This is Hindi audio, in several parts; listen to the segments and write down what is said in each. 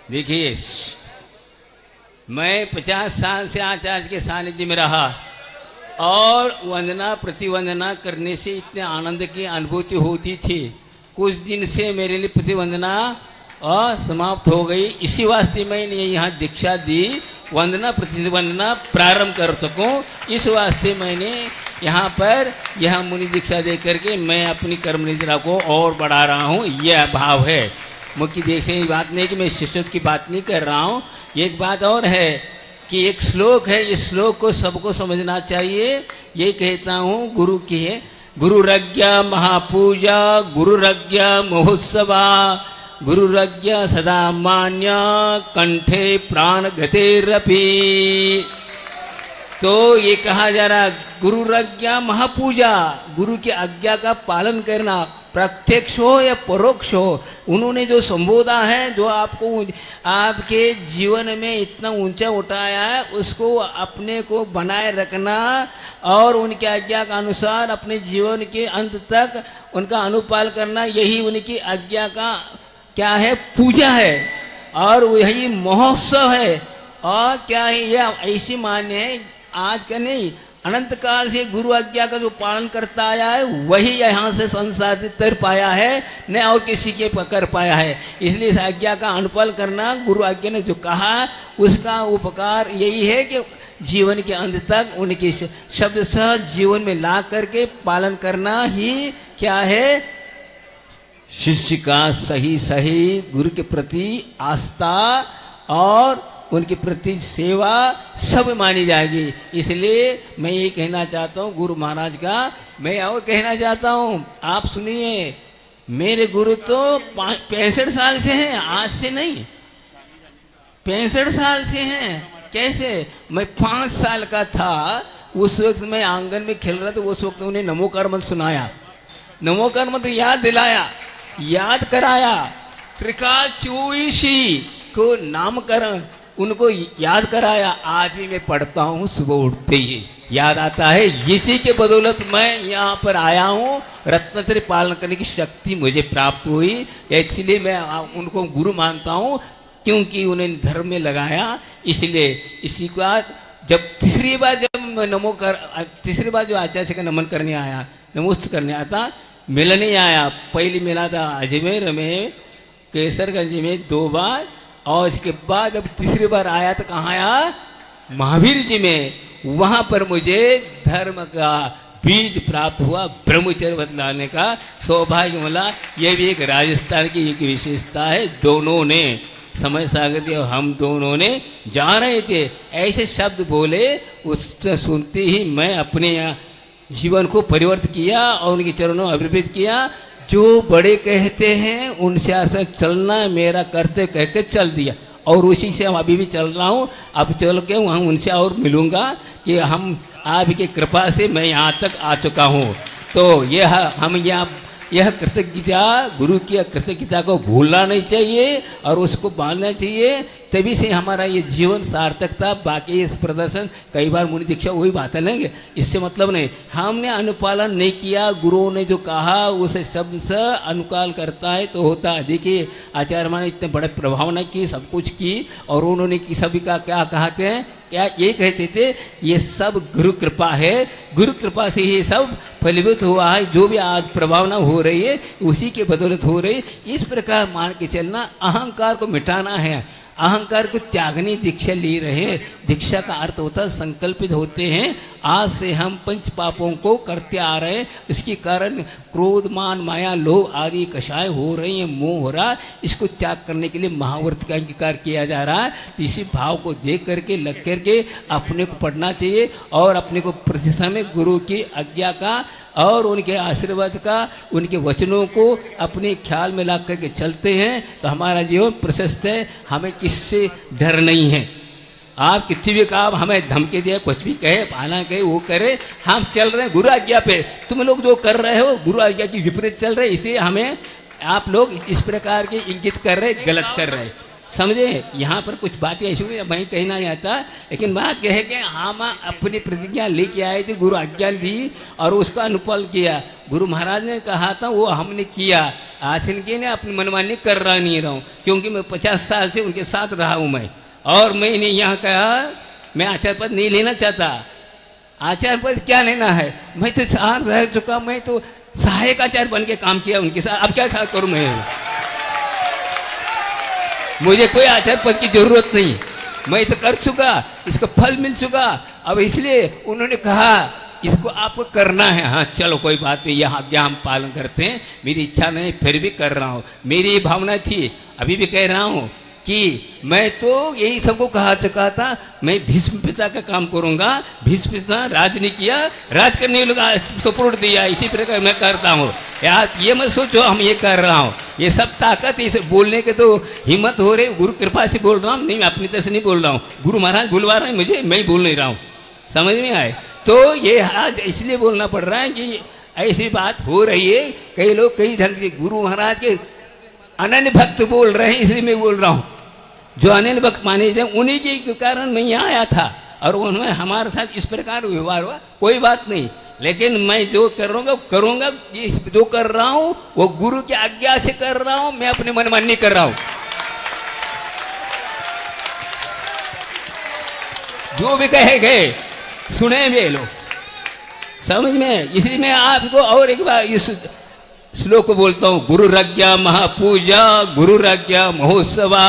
देखिए, मैं 50 साल से आचार्य के सानिध्य में रहा और वंदना प्रतिवंदना करने से इतने आनंद की अनुभूति होती थी। कुछ दिन से मेरे लिए प्रतिवंदना समाप्त हो गई। इसी वास्ते मैंने यहाँ दीक्षा दी, वंदना प्रतिवंदना प्रारंभ कर सकूं। इस वास्ते मैंने यहाँ पर यह मुनि दीक्षा दे करके मैं अपनी कर्म निद्रा को और बढ़ा रहा हूँ। यह भाव है। मुख्य देखने की बात नहीं कि मैं शिष्यत्व की बात नहीं कर रहा हूँ। एक बात और है कि एक श्लोक है, इस श्लोक को सबको समझना चाहिए। ये कहता हूँ गुरु की है, गुरुरज्ञा महापूजा गुरुरज्ञा महोत्सवा गुरुरज्ञा सदा मान्य कंठे प्राण गतेरपि। तो ये कहा जा रहा गुरुरज्ञा महापूजा, गुरु की आज्ञा का पालन करना, प्रत्यक्ष हो या परोक्ष हो। उन्होंने जो संबोधा है, जो आपको आपके जीवन में इतना ऊंचा उठाया है, उसको अपने को बनाए रखना और उनकी आज्ञा का अनुसार अपने जीवन के अंत तक उनका अनुपालन करना, यही उनकी आज्ञा का क्या है, पूजा है और यही महोत्सव है। और क्या है, यह ऐसी मान्य है, आज का नहीं, अनंत काल से गुरु आज्ञा का जो पालन करता आया है वही यहाँ से संसाधित कर पाया है, न और किसी के कर पाया है। इसलिए इस आज्ञा का अनुपालन करना, गुरु आज्ञा ने जो कहा उसका उपकार यही है कि जीवन के अंत तक उनके शब्द सह जीवन में ला करके पालन करना ही क्या है, शिष्य का सही सही गुरु के प्रति आस्था और उनके प्रति सेवा सब मानी जाएगी। इसलिए मैं ये कहना चाहता हूँ गुरु महाराज का, मैं और कहना चाहता हूँ, आप सुनिए, मेरे गुरु तो 65 साल से हैं, आज से नहीं, 65 साल से हैं। कैसे? मैं 5 साल का था, उस वक्त मैं आंगन में खेल रहा था, उस वक्त उन्हें नमो कर्म सुनाया, नमो कर्म तो याद दिलाया, याद कराया, त्रिकाल चौईसी को नामकरण उनको याद कराया। आज भी मैं पढ़ता हूँ, सुबह उठते ही याद आता है। इसी के बदौलत मैं यहाँ पर आया हूँ, रत्नत्रय पालन करने की शक्ति मुझे प्राप्त हुई। इसलिए मैं उनको गुरु मानता हूँ, क्योंकि उन्हें धर्म में लगाया। इसलिए इसी के बाद जब तीसरी बार तीसरी बार जो आचार्य का नमन करने आया, नमोस्त करने आता, मिलने आया। पहली मिला था अजमेर में, केसरगंज में 2 बार, और इसके बाद अब तीसरी बार आया तो कहाँ आया, महावीर जी में। वहाँ पर मुझे धर्म का बीज प्राप्त हुआ, ब्रह्मचर्य बतलाने का सौभाग्य मिला। यह भी एक राजस्थान की एक विशेषता है। दोनों ने, समय सागर जी और हम दोनों ने जा रहे थे, ऐसे शब्द बोले, उससे सुनते ही मैं अपने जीवन को परिवर्तित किया और उनके चरणों में अभिवृद्ध किया। जो बड़े कहते हैं उनसे ऐसा चलना मेरा कर्तव्य कहकर चल दिया, और उसी से अभी भी चल रहा हूँ। अब चल के वहाँ उनसे और मिलूँगा कि हम आपकी कृपा से मैं यहाँ तक आ चुका हूँ। तो यह हम यह कृतज्ञता, गुरु की कृतज्ञता को भूलना नहीं चाहिए और उसको बांधना चाहिए, तभी से हमारा ये जीवन सार्थकता। बाकी इस प्रदर्शन कई बार मुनि दीक्षा वही बात है लेंगे, इससे मतलब नहीं। हमने अनुपालन नहीं किया, गुरुओं ने जो कहा उसे शब्द से अनुकाल करता है तो होता है। देखिए आचार्य माने इतने बड़े प्रभाव नहीं की, सब कुछ की, और उन्होंने सभी का क्या कहते हैं, क्या ये कहते थे, ये सब गुरु कृपा है, गुरु कृपा से ये सब फलीभूत हुआ है। जो भी आज प्रभावना हो रही है उसी के बदौलत हो रही। इस प्रकार मान के चलना, अहंकार को मिटाना है, अहंकार को त्यागने दीक्षा ले रहे हैं। दीक्षा का अर्थ होता है संकल्पित होते हैं, आज से हम 5 पापों को करते आ रहे हैं, इसके कारण क्रोध मान माया लोभ आदि कषाय हो रही हैं, मोह हो रहा है, इसको त्याग करने के लिए महाव्रत का अंगीकार किया जा रहा है। इसी भाव को देख करके लग करके अपने को पढ़ना चाहिए और अपने को प्रति समय गुरु की आज्ञा का और उनके आशीर्वाद का, उनके वचनों को अपने ख्याल में ला करके चलते हैं तो हमारा जीवन प्रशस्त है। हमें किससे डर नहीं है। आप कितनी भी कहा हमें धमकी दिया, कुछ भी कहे, पाना कहे, वो करे, हम चल रहे हैं गुरु आज्ञा पे। तुम लोग जो कर रहे हो गुरु आज्ञा की विपरीत चल रहे, इसे हमें आप लोग इस प्रकार के इंगित कर रहे, गलत कर रहे। समझे। यहाँ पर कुछ बातें ऐसी हुई मैं कहना नहीं आता, लेकिन बात यह है कि हम अपनी प्रतिज्ञा लेके आए थे, गुरु आज्ञा दी और उसका अनुपालन किया। गुरु महाराज ने कहा था वो हमने किया। आचरण के ने अपनी मनमानी कर रहा नहीं रहा हूँ, क्योंकि मैं 50 साल से उनके साथ रहा हूँ मैं। और मैंने यहाँ कहा मैं आचार्य पद नहीं लेना चाहता। आचार्य पद क्या लेना है, मैं तो साथ रह चुका, मैं तो सहायक आचार्य बन के काम किया उनके साथ, अब क्या करूँ मैं। मुझे कोई आचार्य पद की जरूरत नहीं, मैं तो कर चुका, इसका फल मिल चुका। अब इसलिए उन्होंने कहा इसको आपको करना है। हाँ चलो कोई बात नहीं, यह आज्ञा हम पालन करते हैं। मेरी इच्छा नहीं फिर भी कर रहा हूँ। मेरी ये भावना थी, अभी भी कह रहा हूँ कि मैं तो यही सबको कहा चुका था, मैं भीष्म पिता का काम करूँगा। भीष्म पिता राज नहीं किया, राज करने लगा सपोर्ट दिया, इसी प्रकार मैं करता हूँ। यार ये मत सोचो हम ये कर रहा हूँ, ये सब ताकत इसे बोलने के तो हिम्मत हो रही, गुरु कृपा से बोल रहा हूँ, नहीं मैं अपनी तरफ से नहीं बोल रहा हूँ। गुरु महाराज बुलवा रहे हैं मुझे, मैं बोल नहीं रहा हूँ। समझ में आए तो ये आज इसलिए बोलना पड़ रहा है कि ऐसी बात हो रही है। कई लोग कई ढंग से गुरु महाराज के अनन्य भक्त बोल रहे हैं, इसलिए मैं बोल रहा हूँ। जो अनन्य भक्त माने थे उन्हीं के कारण मैं यहाँ आया था और उन्होंने हमारे साथ इस प्रकार व्यवहार हुआ, कोई बात नहीं। लेकिन मैं जो करूँगा, जो कर रहा हूँ वो गुरु की आज्ञा से कर रहा हूँ, मैं अपने मनमानी नहीं कर रहा हूँ। जो भी कहे गए सुने वे लोग, समझ में। इसलिए मैं आपको और एक बार इस श्लोक को बोलता हूँ, गुरुराज्ञा महापूजा गुरुराज्ञा महोत्सवा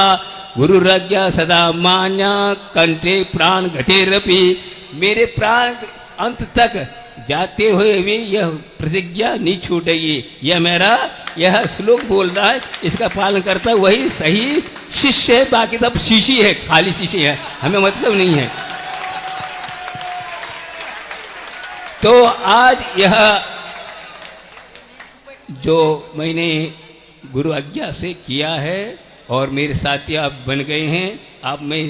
गुरुराज्ञा सदा मान्या कंठे प्राण गतेरपि। मेरे प्राण अंत तक जाते हुए भी यह प्रतिज्ञा नहीं छूटेगी। यह मेरा यह श्लोक बोल रहा है, इसका पालन करता वही सही शिष्य है, बाकी सब शीशी है, खाली शीशी है, हमें मतलब नहीं है। तो आज यह जो मैंने गुरु आज्ञा से किया है और मेरे साथी आप बन गए हैं, अब मैं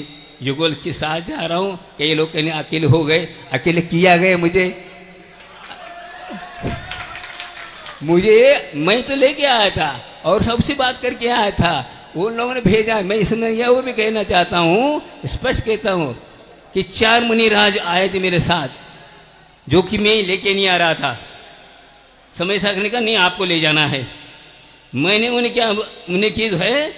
युगल के साथ जा रहा हूँ। कई लोग कहने अकेले हो गए, अकेले किया गया मुझे मैं तो लेके आया था और सबसे बात करके आया था, उन लोगों ने भेजा। मैं इसमें यह वो भी कहना चाहता हूँ, स्पष्ट कहता हूँ कि 4 मुनिराज आए थे मेरे साथ, जो कि मैं लेके नहीं आ रहा था। समय सकने का नहीं, आपको ले जाना है। मैंने उन्हें जो है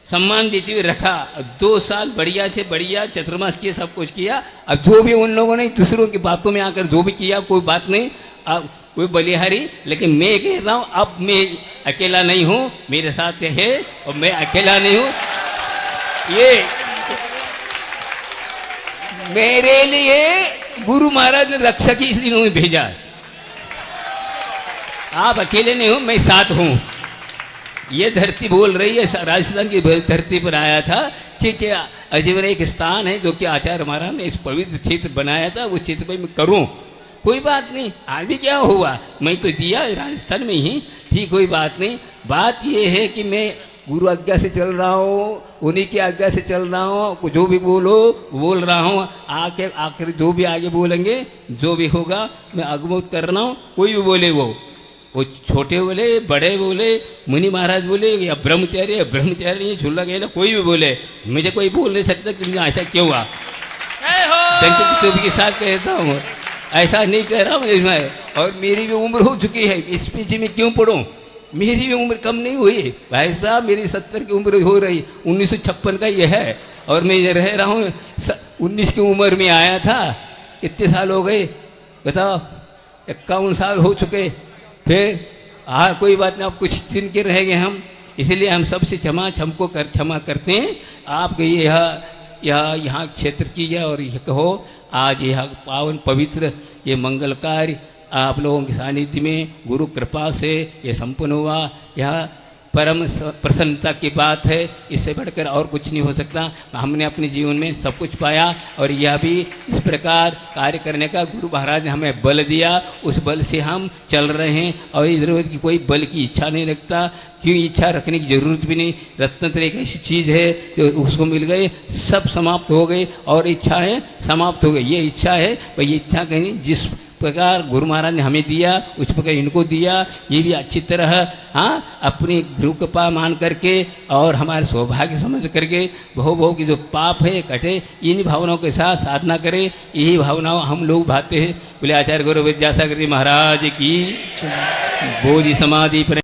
सम्मान देते हुए रखा। 2 साल बढ़िया से बढ़िया चतुर्मास किया, सब कुछ किया। अब जो भी उन लोगों ने दूसरों की बातों में आकर जो भी किया कोई बात नहीं, अब कोई बलिहारी। लेकिन मैं कह रहा हूँ अब मैं अकेला नहीं हूँ, मेरे साथ है और मैं अकेला नहीं हूँ। ये मेरे लिए गुरु महाराज ने रक्षक ही इसलिए उन्होंने भेजा। आप अकेले नहीं हो, मैं साथ हूँ। ये धरती बोल रही है, राजस्थान की धरती पर आया था। ठीक है, अजीवन एक स्थान है जो कि आचार्य महाराज ने इस पवित्र क्षेत्र बनाया था, उस क्षेत्र पर मैं करूँ, कोई बात नहीं। आज भी क्या हुआ, मैं तो दिया राजस्थान में ही, ठीक, कोई बात नहीं। बात ये है कि मैं गुरु आज्ञा से चल रहा हूँ, उन्हीं की आज्ञा से चल रहा हूँ। जो भी बोल रहा हूँ, आखिर जो भी आगे बोलेंगे, जो भी होगा मैं अगमोत कर रहा हूँ। कोई भी बोले, वो छोटे बोले, बड़े बोले, मुनि महाराज बोले या ब्रह्मचारी झूला गया, कोई भी बोले, मुझे कोई बोल नहीं सकता कि ऐसा क्यों हुआ। के साथ कहता हूँ, ऐसा नहीं कह रहा हूँ मैं। और मेरी भी उम्र हो चुकी है, इस पीछे में क्यों पढ़ूँ, मेरी भी उम्र कम नहीं हुई भाई साहब। मेरी 70 की उम्र हो रही, 1956 का ये है और मैं रह रहा हूँ 19 की उम्र में आया था। कितने साल हो गए बताओ, 51 साल हो चुके। फिर कोई बात नहीं, अब कुछ दिन के रह गए हम, इसलिए हम सबसे क्षमा करते हैं। आप यहाँ क्षेत्र कीजिए और यह कहो आज यह पावन पवित्र ये मंगल कार्य आप लोगों के सानिध्य में गुरु कृपा से ये संपन्न हुआ। यह परम प्रसन्नता की बात है, इससे बढ़कर और कुछ नहीं हो सकता। हमने अपने जीवन में सब कुछ पाया और यह भी इस प्रकार कार्य करने का गुरु महाराज ने हमें बल दिया, उस बल से हम चल रहे हैं। और इस जरूरत की कोई बल की इच्छा नहीं रखता, क्यों इच्छा रखने की जरूरत भी नहीं। रत्नत्रय एक ऐसी चीज़ है जो उसको मिल गए, सब समाप्त हो गए और इच्छाएँ समाप्त हो गई। ये इच्छा है, भाई ये इच्छा कहीं जिस प्रकार गुरु महाराज ने हमें दिया उस प्रकार इनको दिया। ये भी अच्छी तरह अपनी गुरु कृपा मान करके और हमारे सौभाग्य समझ करके भव भव की जो पाप है कटे, इन भावनाओं के साथ साधना करें। यही भावनाओं हम लोग भाते हैं। बोले आचार्य गुरु विद्यासागर जी महाराज की बोधि समाधि